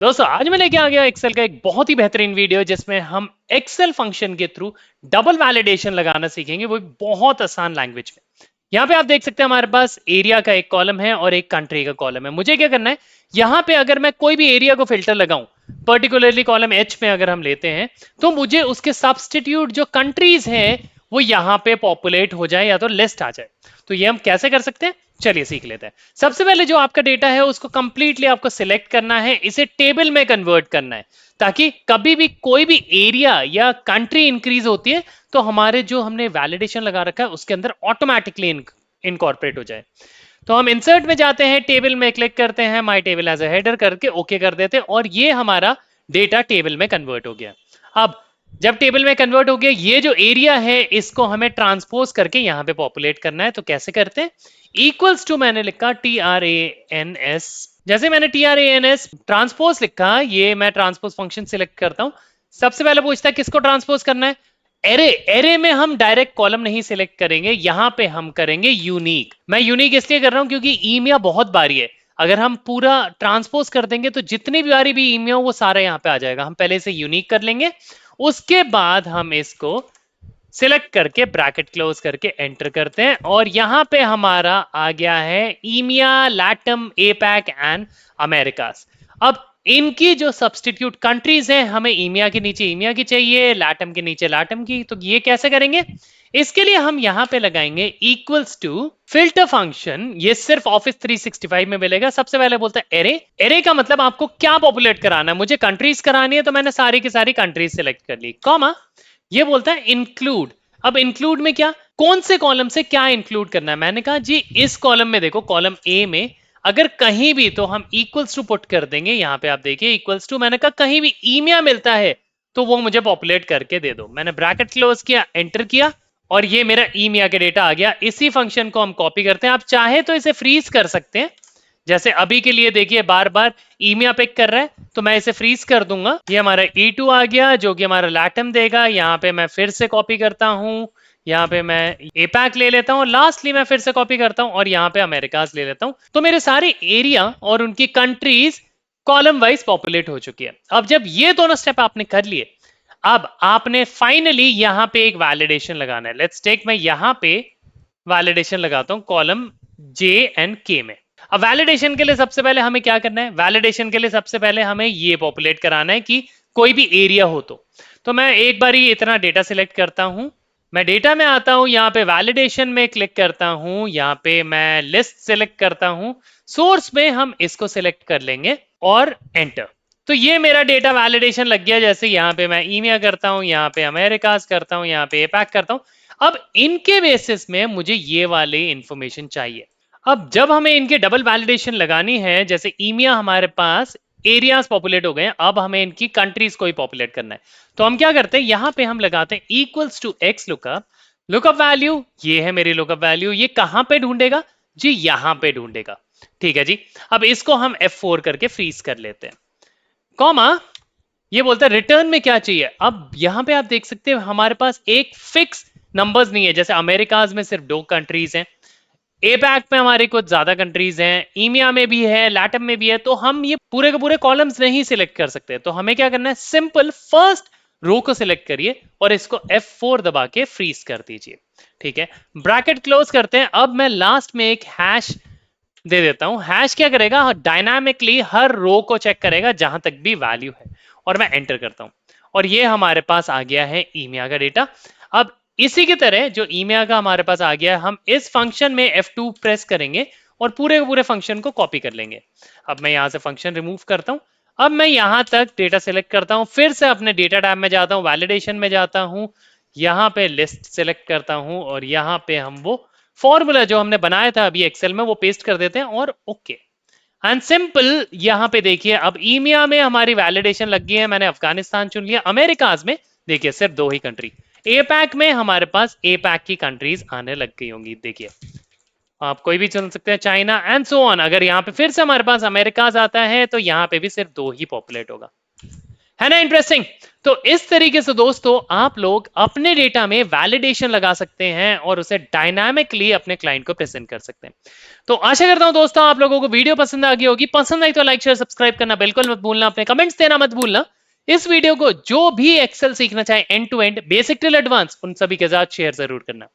दोस्तों आज मैं लेके आ गया एक्सेल का एक बहुत ही बेहतरीन वीडियो जिसमें हम एक्सेल फंक्शन के थ्रू डबल वैलिडेशन लगाना सीखेंगे, वो भी बहुत आसान लैंग्वेज में। यहाँ पे आप देख सकते हैं हमारे पास एरिया का एक कॉलम है और एक कंट्री का कॉलम है। मुझे क्या करना है, यहाँ पे अगर मैं कोई भी एरिया को फिल्टर लगाऊं, पर्टिकुलरली कॉलम एच में अगर हम लेते हैं, तो मुझे उसके सब्सटीट्यूट जो कंट्रीज हैं वो यहाँ पे पॉपुलेट हो जाए या तो लिस्ट आ जाए। तो ये हम कैसे कर सकते हैं, चलिए सीख लेते हैं। सबसे पहले जो आपका डेटा है उसको कंप्लीटली आपको सिलेक्ट करना है, इसे टेबल में कन्वर्ट करना है, ताकि कभी भी कोई भी एरिया या कंट्री इंक्रीज होती है तो हमारे जो हमने वैलिडेशन लगा रखा है उसके अंदर ऑटोमेटिकली इनकॉर्पोरेट हो जाए। तो हम इंसर्ट में जाते हैं, टेबल में क्लिक करते हैं, my table as a header करके ओके कर देते हैं और ये हमारा डेटा टेबल में कन्वर्ट हो गया। अब जब टेबल में कन्वर्ट हो गया, ये जो एरिया है इसको हमें ट्रांसपोज करके यहाँ पे पॉपुलेट करना है। तो कैसे करते हैं, इक्वल्स टू मैंने लिखा TRANS। जैसे मैंने TRANS ट्रांसपोज लिखा, ये मैं ट्रांसपोज फंक्शन सिलेक्ट करता हूं। सबसे पहले पूछता है किसको ट्रांसपोज करना है, एरे। एरे में हम डायरेक्ट कॉलम नहीं सिलेक्ट करेंगे, यहां पे हम करेंगे यूनिक। मैं यूनिक इसलिए कर रहा हूं क्योंकि ईमिया बहुत बारी है, अगर हम पूरा ट्रांसपोज कर देंगे तो जितनी भी बारी भी ईमिया वो सारा यहाँ पे आ जाएगा। हम पहले से यूनिक कर लेंगे, उसके बाद हम इसको सिलेक्ट करके ब्रैकेट क्लोज करके एंटर करते हैं और यहां पे हमारा आ गया है ईमिया, लैटम, एपैक एंड अमेरिकास। अब इनकी जो सब्सटीट्यूट कंट्रीज हैं, हमें ईमिया के नीचे ईमिया की चाहिए, लैटम के नीचे लैटम की। तो ये कैसे करेंगे, इसके लिए हम यहां पे लगाएंगे इक्वल्स टू फिल्टर फंक्शन। ये सिर्फ ऑफिस 365 में मिलेगा। सबसे पहले बोलता है एरे। एरे का मतलब आपको क्या पॉपुलेट कराना है, मुझे कंट्रीज करानी है तो मैंने सारी की सारी कंट्रीज सिलेक्ट कर ली, कॉमा। ये बोलता है इंक्लूड। अब इंक्लूड में क्या, कौन से कॉलम से क्या इंक्लूड करना है। मैंने कहा जी इस कॉलम में देखो, कॉलम ए में अगर कहीं भी, तो हम इक्वल्स टू पुट कर देंगे। यहां पे आप देखिए इक्वल्स टू, मैंने कहा कहीं भी ईमिया मिलता है तो वो मुझे पॉपुलेट करके दे दो। मैंने ब्रैकेट क्लोज किया, एंटर किया और ये मेरा ईमिया के डेटा आ गया। इसी फंक्शन को हम कॉपी करते हैं। आप चाहे तो इसे फ्रीज कर सकते हैं, जैसे अभी के लिए देखिए बार बार ईमिया पिक कर रहा है तो मैं इसे फ्रीज कर दूंगा। ये हमारा E2 आ गया जो कि हमारा लैटम देगा। यहाँ पे मैं फिर से कॉपी करता हूँ, यहाँ पे मैं एपैक ले लेता हूँ, लास्टली मैं फिर से कॉपी करता हूँ और यहाँ पे अमेरिकास ले लेता हूँ। तो मेरे सारे एरिया और उनकी कंट्रीज कॉलम वाइज पॉपुलेट हो चुकी है। अब जब ये दोनों स्टेप आपने कर लिए, अब आपने फाइनली यहाँ पे एक वैलिडेशन लगाना है। लेट्स टेक, मैं यहाँ पे वैलिडेशन लगाता हूँ कॉलम J एंड K में। अब वैलिडेशन के लिए सबसे पहले हमें क्या करना है, वैलिडेशन के लिए सबसे पहले हमें ये पॉपुलेट कराना है कि कोई भी एरिया हो। तो मैं एक बार ही इतना डेटा सिलेक्ट करता हूं, मैं डेटा में आता हूं, यहाँ पे वैलिडेशन में क्लिक करता हूं, यहाँ पे मैं लिस्ट सिलेक्ट करता हूं, सोर्स में हम इसको सिलेक्ट कर लेंगे और एंटर। तो ये मेरा डेटा वैलिडेशन लग गया। जैसे यहाँ पे मैं ईमिया करता हूँ, यहाँ पे अमेरिकास करता हूँ, यहाँ पे एपैक करता हूँ। अब इनके बेसिस में मुझे ये वाले इंफॉर्मेशन चाहिए। अब जब हमें इनके डबल वैलिडेशन लगानी है, जैसे ईमिया हमारे पास एरियाज पॉपुलेट हो गए, अब हमें इनकी कंट्रीज को ही पॉपुलेट करना है। तो हम क्या करते हैं, यहां पे हम लगाते हैं equals to X lookup. Lookup value ये है मेरी लुकअप वैल्यू, ये कहां पे ढूंढेगा जी, यहां पे ढूंढेगा। ठीक है जी। अब इसको हम F4 करके फ्रीज कर लेते हैं, कॉमा। ये बोलता है रिटर्न में क्या चाहिए। अब यहां पे आप देख सकते हैं हमारे पास एक फिक्स नंबर्स नहीं है। जैसे अमेरिकाज में सिर्फ 2 कंट्रीज हैं, एपैक में हमारे कुछ ज्यादा कंट्रीज हैं, ईमिया में भी है, लैटम में भी है। तो हम ये पूरे के पूरे कॉलम्स नहीं सिलेक्ट कर सकते। तो हमें क्या करना है, सिंपल फर्स्ट रो को सिलेक्ट करिए और इसको F4 दबा के फ्रीज कर दीजिए। ठीक है, ब्रैकेट क्लोज करते हैं। अब मैं लास्ट में एक हैश दे देता हूं। हैश क्या करेगा, डायनामिकली हर रो को चेक करेगा जहां तक भी वैल्यू है, और मैं एंटर करता हूं और ये हमारे पास आ गया है ईमिया का डेटा। अब इसी की तरह जो ईमेल का हमारे पास आ गया है, हम इस फंक्शन में F2 प्रेस करेंगे और पूरे पूरे फंक्शन को कॉपी कर लेंगे। अब मैं यहां से फंक्शन रिमूव करता हूं। अब मैं यहां तक डेटा सेलेक्ट करता हूं, फिर से अपने डेटा टैब में जाता हूं, वैलिडेशन में जाता हूं, यहां पे लिस्ट सेलेक्ट करता हूं और यहां पे हम वो फॉर्मूला जो हमने बनाया था अभी एक्सेल में वो पेस्ट कर देते हैं और ओके एंड सिंपल। यहां पे देखिए अब ईमिया में हमारी वैलिडेशन लग गई है, मैंने अफगानिस्तान चुन लिया। अमेरिकाज में देखिए सिर्फ 2 ही कंट्री। एपैक में हमारे पास एपैक की कंट्रीज आने लग गई होंगी, देखिए आप कोई भी चुन सकते हैं, चाइना एंड सो ऑन। अगर यहाँ पे फिर से हमारे पास अमेरिकाज आता है तो यहाँ पे भी सिर्फ 2 ही पॉपुलेट होगा। है ना इंटरेस्टिंग। तो इस तरीके से दोस्तों आप लोग अपने डेटा में वैलिडेशन लगा सकते हैं और उसे डायनामिकली अपने क्लाइंट को प्रेजेंट कर सकते हैं। तो आशा करता हूं दोस्तों आप लोगों को वीडियो पसंद आ गई होगी। पसंद आई तो लाइक शेयर सब्सक्राइब करना बिल्कुल मत भूलना, अपने कमेंट्स देना मत भूलना। इस वीडियो को जो भी एक्सेल सीखना चाहे end to end basic till advance उन सभी के साथ शेयर जरूर करना।